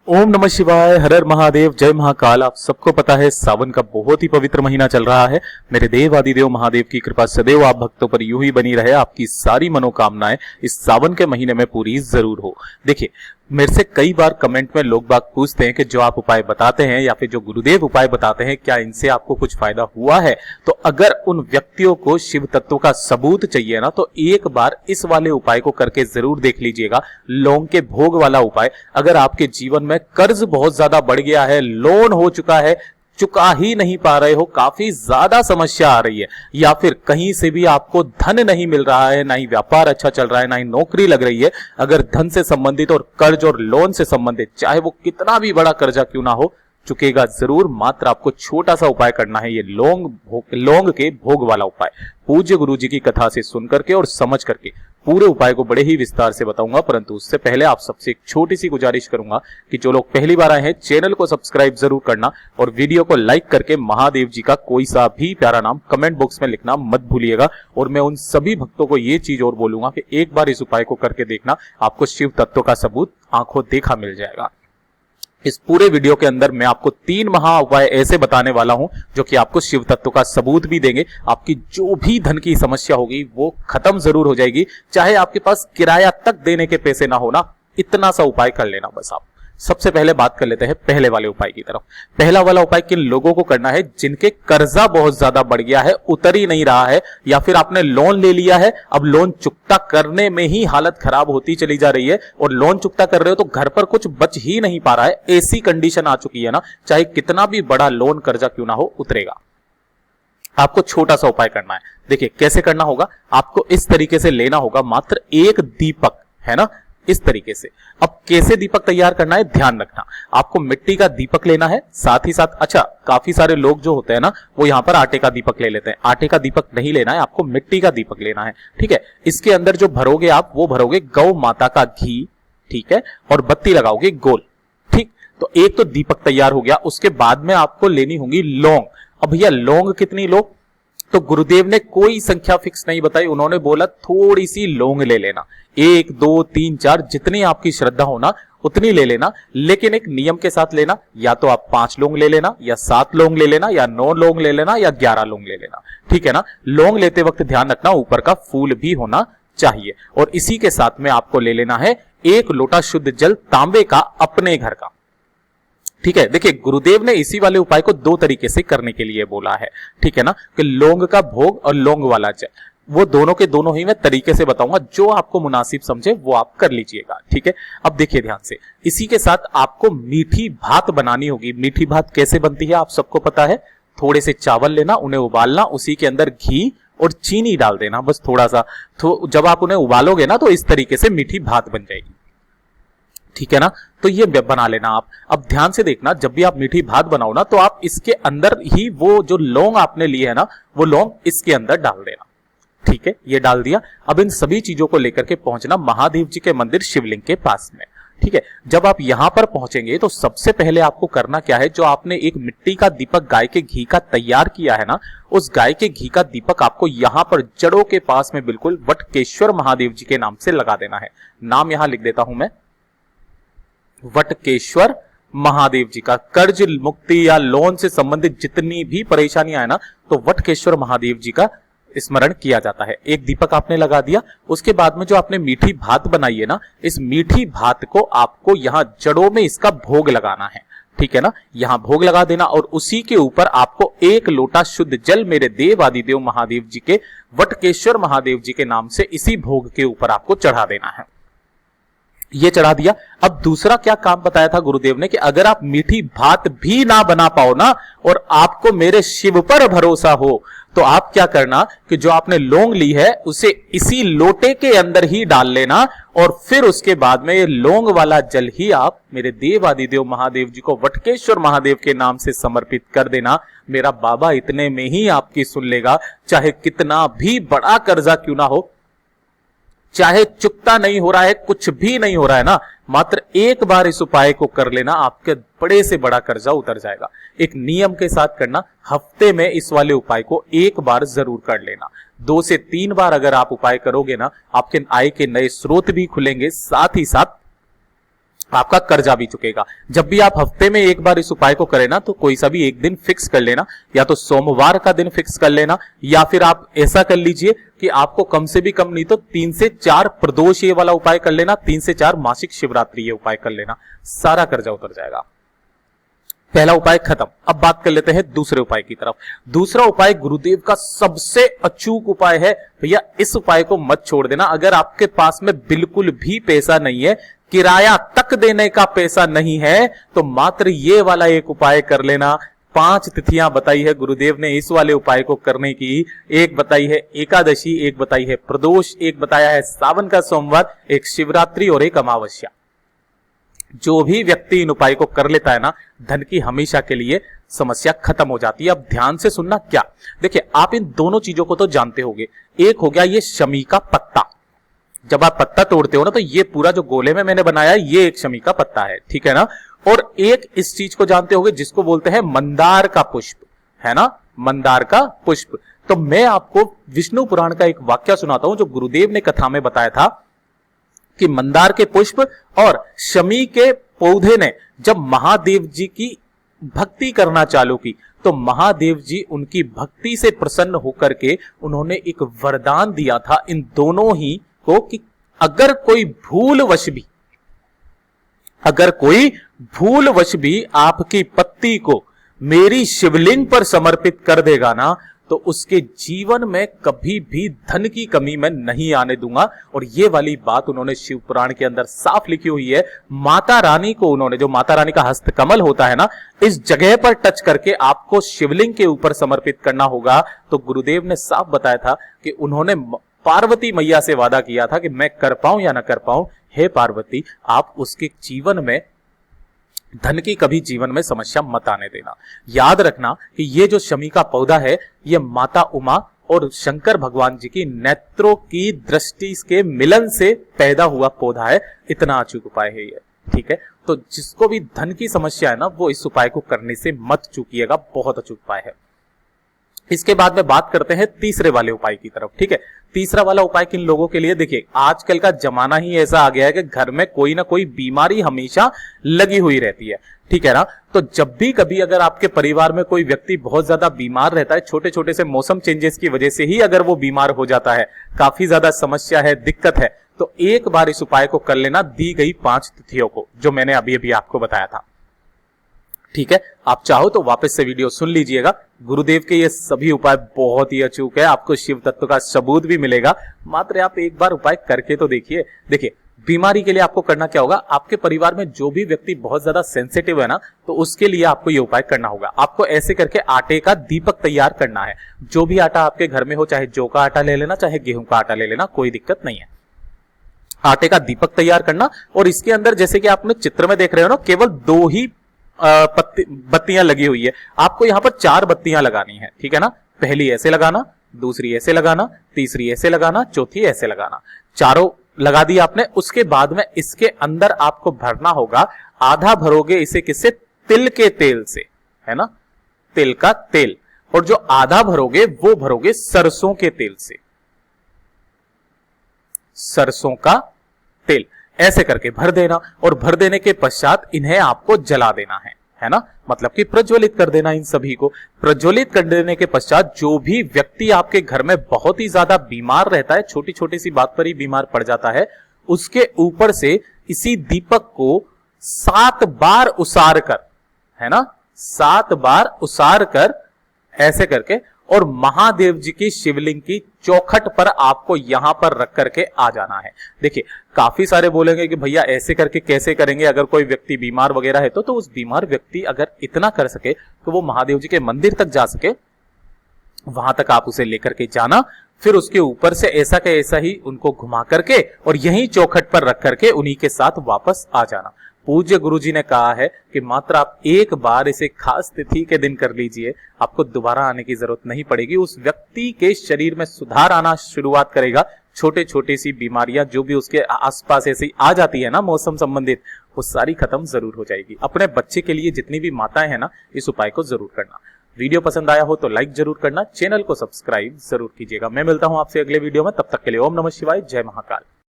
ओम नमः शिवाय, हर हर महादेव, जय महाकाल। आप सबको पता है सावन का बहुत ही पवित्र महीना चल रहा है। मेरे देव आदिदेव महादेव की कृपा सदैव आप भक्तों पर यूं ही बनी रहे। आपकी सारी मनोकामनाएं इस सावन के महीने में पूरी जरूर हो। देखिए, मेरे से कई बार कमेंट में लोग बाग पूछते हैं कि जो आप उपाय बताते हैं या फिर जो गुरुदेव उपाय बताते हैं, क्या इनसे आपको कुछ फायदा हुआ है। तो अगर उन व्यक्तियों को शिव तत्व का सबूत चाहिए ना, तो एक बार इस वाले उपाय को करके जरूर देख लीजिएगा। लौंग के भोग वाला उपाय। अगर आपके जीवन में कर्ज बहुत ज्यादा बढ़ गया है, लोन हो चुका है, चुका ही नहीं पा रहे हो, काफी ज्यादा समस्या आ रही है, या फिर कहीं से भी आपको धन नहीं मिल रहा है, ना ही व्यापार अच्छा चल रहा है, ना ही नौकरी लग रही है, अगर धन से संबंधित और कर्ज और लोन से संबंधित चाहे वो कितना भी बड़ा कर्जा क्यों ना हो, चुकेगा जरूर। मात्र आपको छोटा सा उपाय करना है, ये लौंग के भोग वाला उपाय। पूज्य गुरु जी की कथा से सुन करके और समझ करके पूरे उपाय को बड़े ही विस्तार से बताऊंगा, परंतु उससे पहले आप सबसे एक छोटी सी गुजारिश करूंगा कि जो लोग पहली बार आए हैं, चैनल को सब्सक्राइब जरूर करना और वीडियो को लाइक करके महादेव जी का कोई सा भी प्यारा नाम कमेंट बॉक्स में लिखना मत भूलिएगा। और मैं उन सभी भक्तों को ये चीज और बोलूंगा कि एक बार इस उपाय को करके देखना, आपको शिव तत्व का सबूत आंखों देखा मिल जाएगा। इस पूरे वीडियो के अंदर मैं आपको 3 महा उपाय ऐसे बताने वाला हूं जो कि आपको शिव तत्व का सबूत भी देंगे। आपकी जो भी धन की समस्या होगी वो खत्म जरूर हो जाएगी, चाहे आपके पास किराया तक देने के पैसे ना हो ना, इतना सा उपाय कर लेना बस आप। सबसे पहले बात कर लेते हैं पहले वाले उपाय की तरफ। पहला वाला उपाय किन लोगों को करना है जिनके कर्जा बहुत ज्यादा बढ़ गया है, उतर ही नहीं रहा है, या फिर आपने लोन ले लिया है, अब लोन चुकता करने में ही हालत खराब होती चली जा रही है, और लोन चुकता कर रहे हो तो घर पर कुछ बच ही नहीं पा रहा है, ऐसी कंडीशन आ चुकी है ना, चाहे कितना भी बड़ा लोन कर्जा क्यों ना हो, उतरेगा। आपको छोटा सा उपाय करना है। देखिए कैसे करना होगा, आपको इस तरीके से लेना होगा, मात्र एक दीपक, है ना, इस तरीके से। अब कैसे दीपक तैयार करना है ध्यान रखना, आपको मिट्टी का दीपक लेना है, साथ ही साथ अच्छा काफी सारे लोग जो होते हैं ना, वो यहां पर आटे का दीपक ले लेते हैं। आटे का दीपक नहीं लेना है, आपको मिट्टी का दीपक लेना है, ठीक है। इसके अंदर जो भरोगे आप, वो भरोगे गौ माता का घी, ठीक है, और बत्ती लगाओगे गोल, ठीक। तो एक तो दीपक तैयार हो गया। उसके बाद में आपको लेनी होगी लौंग। अब भैया लौंग कितनी लो, तो गुरुदेव ने कोई संख्या फिक्स नहीं बताई, उन्होंने बोला थोड़ी सी लौंग ले लेना, 1 2 3 4 जितनी आपकी श्रद्धा होना उतनी ले लेना, लेकिन एक नियम के साथ लेना। या तो आप 5 लौंग ले लेना, या 7 लौंग ले लेना, या 9 लौंग ले लेना, या 11 लौंग ले लेना, ठीक है ना। लौंग लेते वक्त ध्यान रखना ऊपर का फूल भी होना चाहिए। और इसी के साथ में आपको ले लेना है 1 लोटा शुद्ध जल, तांबे का, अपने घर का, ठीक है। देखिए गुरुदेव ने इसी वाले उपाय को 2 तरीके से करने के लिए बोला है, ठीक है ना, कि लौंग का भोग और लौंग वाला जल, वो दोनों के दोनों ही मैं तरीके से बताऊंगा, जो आपको मुनासिब समझे वो आप कर लीजिएगा, ठीक है। अब देखिए ध्यान से, इसी के साथ आपको मीठी भात बनानी होगी। मीठी भात कैसे बनती है आप सबको पता है, थोड़े से चावल लेना, उन्हें उबालना, उसी के अंदर घी और चीनी डाल देना, बस थोड़ा सा। तो जब आप उन्हें उबालोगे ना, तो इस तरीके से मीठी भात बन जाएगी, ठीक है ना। तो ये बना लेना आप। अब ध्यान से देखना, जब भी आप मीठी भात बनाओ ना, तो आप इसके अंदर ही वो जो लौंग आपने लिए है ना, वो लौंग इसके अंदर डाल देना, ठीक है। ये डाल दिया। अब इन सभी चीजों को लेकर के पहुंचना महादेव जी के मंदिर शिवलिंग के पास में, ठीक है। जब आप यहां पर पहुंचेंगे तो सबसे पहले आपको करना क्या है, जो आपने एक मिट्टी का दीपक गाय के घी का तैयार किया है ना, उस गाय के घी का दीपक आपको यहां पर जड़ों के पास में बिल्कुल वटकेश्वर महादेव जी के नाम से लगा देना है। नाम यहां लिख देता हूं मैं, वटकेश्वर महादेव जी का। कर्ज मुक्ति या लोन से संबंधित जितनी भी परेशानियां है ना, तो वटकेश्वर महादेव जी का स्मरण किया जाता है। एक दीपक आपने लगा दिया। उसके बाद में जो आपने मीठी भात बनाई है ना, इस मीठी भात को आपको यहां जड़ों में इसका भोग लगाना है, ठीक है ना। यहां भोग लगा देना, और उसी के ऊपर आपको 1 लोटा शुद्ध जल मेरे देव आदिदेव महादेव जी के, वटकेश्वर महादेव जी के नाम से इसी भोग के ऊपर आपको चढ़ा देना है। ये चढ़ा दिया। अब दूसरा क्या काम बताया था गुरुदेव ने, कि अगर आप मीठी भात भी ना बना पाओ ना, और आपको मेरे शिव पर भरोसा हो, तो आप क्या करना कि जो आपने लौंग ली है उसे इसी लोटे के अंदर ही डाल लेना, और फिर उसके बाद में ये लौंग वाला जल ही आप मेरे देव आदिदेव महादेव जी को, वटकेश्वर महादेव के नाम से समर्पित कर देना। मेरा बाबा इतने में ही आपकी सुन लेगा, चाहे कितना भी बड़ा कर्जा क्यों ना हो, चाहे चुकता नहीं हो रहा है, कुछ भी नहीं हो रहा है ना, मात्र एक बार इस उपाय को कर लेना, आपके बड़े से बड़ा कर्जा उतर जाएगा। एक नियम के साथ करना, हफ्ते में इस वाले उपाय को एक बार जरूर कर लेना। 2 से 3 बार अगर आप उपाय करोगे ना, आपके आय के नए स्रोत भी खुलेंगे, साथ ही साथ आपका कर्जा भी चुकेगा। जब भी आप हफ्ते में एक बार इस उपाय को करें ना, तो कोई सा भी एक दिन फिक्स कर लेना, या तो सोमवार का दिन फिक्स कर लेना, या फिर आप ऐसा कर लीजिए कि आपको कम से भी कम नहीं तो 3 से 4 प्रदोष ये वाला उपाय कर लेना, 3 से 4 मासिक शिवरात्रि ये उपाय कर लेना, सारा कर्जा उतर जाएगा। पहला उपाय खत्म। अब बात कर लेते हैं दूसरे उपाय की तरफ। दूसरा उपाय गुरुदेव का सबसे अचूक उपाय है। भैया इस उपाय को मत छोड़ देना। अगर आपके पास में बिल्कुल भी पैसा नहीं है, किराया तक देने का पैसा नहीं है, तो मात्र ये वाला एक उपाय कर लेना। 5 तिथियां बताई है गुरुदेव ने इस वाले उपाय को करने की। एक बताई है एकादशी, एक बताई है प्रदोष, एक बताया है सावन का सोमवार, एक शिवरात्रि और एक अमावस्या। जो भी व्यक्ति इन उपाय को कर लेता है ना, धन की हमेशा के लिए समस्या खत्म हो जाती है। अब ध्यान से सुनना। क्या, देखिए आप इन दोनों चीजों को तो जानते होंगे। एक हो गया ये शमी का पत्ता, जब आप पत्ता तोड़ते हो ना, तो ये पूरा जो गोले में मैंने बनाया है ये एक शमी का पत्ता है, ठीक है ना। और एक इस चीज को जानते होंगे जिसको बोलते हैं मंदार का पुष्प, है ना, मंदार का पुष्प। तो मैं आपको विष्णु पुराण का एक वाक्य सुनाता हूं जो गुरुदेव ने कथा में बताया था कि मंदार के पुष्प और शमी के पौधे ने जब महादेव जी की भक्ति करना चालू की, तो महादेव जी उनकी भक्ति से प्रसन्न होकर के उन्होंने एक वरदान दिया था इन दोनों ही को कि अगर कोई भूलवश भी आपकी पत्ती को मेरी शिवलिंग पर समर्पित कर देगा ना, तो उसके जीवन में कभी भी धन की कमी मैं नहीं आने दूंगा। और ये वाली बात उन्होंने शिव पुराण के अंदर साफ लिखी हुई है। माता रानी को उन्होंने, जो माता रानी का हस्तकमल होता है ना, इस जगह पर टच करके आपको शिवलिंग के ऊपर समर्पित करना होगा। तो गुरुदेव ने साफ बताया था कि उन्होंने पार्वती मैया से वादा किया था कि मैं कर पाऊं या ना कर पाऊं, हे पार्वती आप उसके जीवन में धन की कभी जीवन में समस्या मत आने देना। याद रखना कि ये जो शमी का पौधा है, ये माता उमा और शंकर भगवान जी की नेत्रों की दृष्टि के मिलन से पैदा हुआ पौधा है। इतना अचूक उपाय है ये, ठीक है। तो जिसको भी धन की समस्या है ना, वो इस उपाय को करने से मत चूकिएगा, बहुत अचूक उपाय है। इसके बाद में बात करते हैं तीसरे वाले उपाय की तरफ, ठीक है। तीसरा वाला उपाय किन लोगों के लिए, देखिए आजकल का जमाना ही ऐसा आ गया है कि घर में कोई ना कोई बीमारी हमेशा लगी हुई रहती है, ठीक है ना। तो जब भी कभी अगर आपके परिवार में कोई व्यक्ति बहुत ज्यादा बीमार रहता है, छोटे छोटे से मौसम चेंजेस की वजह से ही अगर वो बीमार हो जाता है, काफी ज्यादा समस्या है, दिक्कत है, तो एक बार इस उपाय को कर लेना दी गई 5 तिथियों को, जो मैंने अभी अभी आपको बताया था, ठीक है। आप चाहो तो वापस से वीडियो सुन लीजिएगा। गुरुदेव के ये सभी उपाय बहुत ही अचूक है, आपको शिव तत्व का सबूत भी मिलेगा। मात्र आप एक बार उपाय करके तो देखिए। देखिए बीमारी के लिए आपको करना क्या होगा, आपके परिवार में जो भी व्यक्ति बहुत ज्यादा सेंसिटिव है ना, तो उसके लिए आपको ये उपाय करना होगा। आपको ऐसे करके आटे का दीपक तैयार करना है। जो भी आटा आपके घर में हो, चाहे जौ का आटा ले लेना, चाहे गेहूं का आटा ले लेना, कोई दिक्कत नहीं है। आटे का दीपक तैयार करना, और इसके अंदर जैसे कि आपने चित्र में देख रहे हो ना, केवल 2 ही बत्तियां लगी हुई है। आपको यहां पर 4 बत्तियां लगानी है, ठीक है ना। पहली ऐसे लगाना, दूसरी ऐसे लगाना, तीसरी ऐसे लगाना, चौथी ऐसे लगाना। चारों लगा दी आपने। उसके बाद में इसके अंदर आपको भरना होगा, आधा भरोगे इसे किससे, तिल के तेल से, है ना, तिल का तेल। और जो आधा भरोगे वो भरोगे सरसों के तेल से, सरसों का तेल। ऐसे करके भर देना, और भर देने के पश्चात इन्हें आपको जला देना है ना, मतलब कि प्रज्वलित कर देना। इन सभी को प्रज्वलित कर देने के पश्चात जो भी व्यक्ति आपके घर में बहुत ही ज्यादा बीमार रहता है, छोटी छोटी सी बात पर ही बीमार पड़ जाता है, उसके ऊपर से इसी दीपक को 7 बार उसार कर, है ना, 7 बार उसार कर ऐसे करके, और महादेव जी की शिवलिंग की चौखट पर आपको यहां पर रख करके आ जाना है। देखिए काफी सारे बोलेंगे कि भैया ऐसे करके कैसे करेंगे, अगर कोई व्यक्ति बीमार वगैरह है तो उस बीमार व्यक्ति अगर इतना कर सके तो वो महादेव जी के मंदिर तक जा सके, वहां तक आप उसे लेकर के जाना, फिर उसके ऊपर से ऐसा के ऐसा ही उनको घुमा करके और यहीं चौखट पर रख करके उन्हीं के साथ वापस आ जाना। पूज्य गुरुजी ने कहा है कि मात्र आप एक बार इसे खास तिथि के दिन कर लीजिए, आपको दोबारा आने की जरूरत नहीं पड़ेगी। उस व्यक्ति के शरीर में सुधार आना शुरुआत करेगा। छोटे छोटे सी बीमारियां जो भी उसके आसपास ऐसी आ जाती है ना मौसम संबंधित, वो सारी खत्म जरूर हो जाएगी। अपने बच्चे के लिए जितनी भी माताएं हैं ना, इस उपाय को जरूर करना। वीडियो पसंद आया हो तो लाइक जरूर करना, चैनल को सब्सक्राइब जरूर कीजिएगा। मैं मिलता हूं आपसे अगले वीडियो में, तब तक के लिए ओम नमः शिवाय, जय महाकाल।